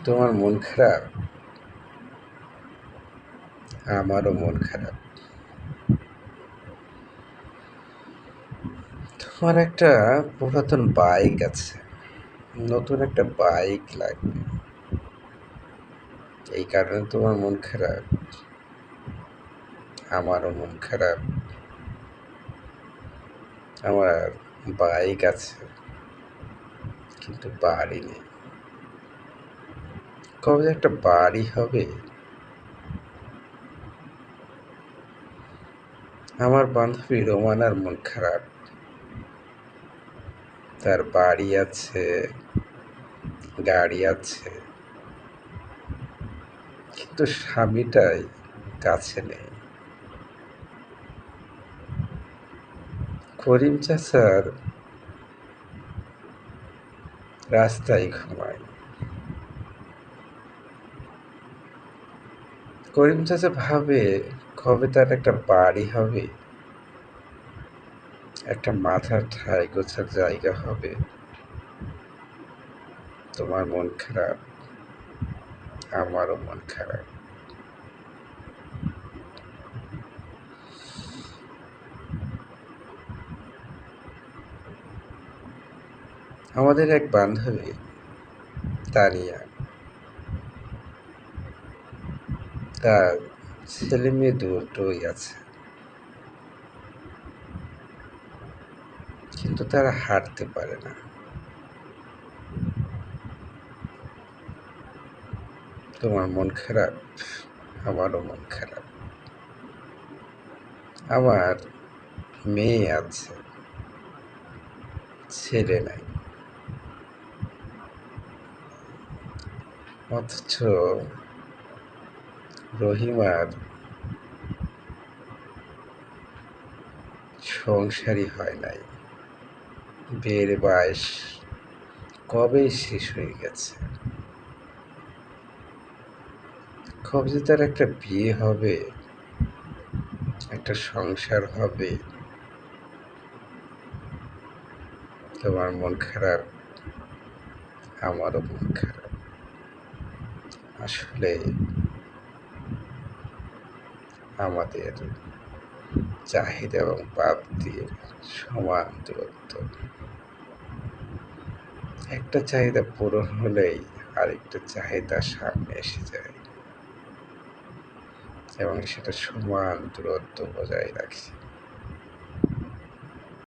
তোমার মন খারাপ? আমারও মন খারাপ। তোমার একটা পুরাতন বাইক আছে, নতুন একটা বাইক লাগবে। এই কারণে তোমার মন খারাপ? আমারও মন খারাপ। আমার বাইক আছে, কিন্তু বাড়ি নেই। কবে যে একটা বাড়ি হবে? আমার বান্ধবী রোমানার মন খারাপ। তার বাড়ি আছে, গাড়ি আছে, কিন্তু স্বামীটাই কাছে নেই। করিম চাচার রাস্তায় ঘুমায়। করিম চাচা ভাবে কবে তার একটা বাড়ি হবে, একটা মাথার ঠাঁই গোছার জায়গা হবে। তোমার মন খারাপ, আমারও মন খারাপ। আমাদের এক বান্ধবী তানিয়া, তার ছেলে মেয়ে দুটোই আছে, কিন্তু তারা হাঁটতে পারে না। তোমার মন খারাপ, আমারও মন খারাপ। আমার মেয়ে আছে, ছেলে নাই, অথচ রহিমার সংসারই হয় নাই। বিয়ের বয়স কবেই শেষ হয়ে গেছে। কবে যে তার একটা বিয়ে হবে, একটা সংসার হবে। তোমার মন খারাপ, আমারও মন খারাপ। আসলে আমাদের চাহিদা এবং প্রাপ্তির সমান দূরত্ব। একটা চাহিদা পূরণ হলেই আরেকটা চাহিদা সামনে এসে যায় এবং সেটা সমান দূরত্ব বজায় রাখে।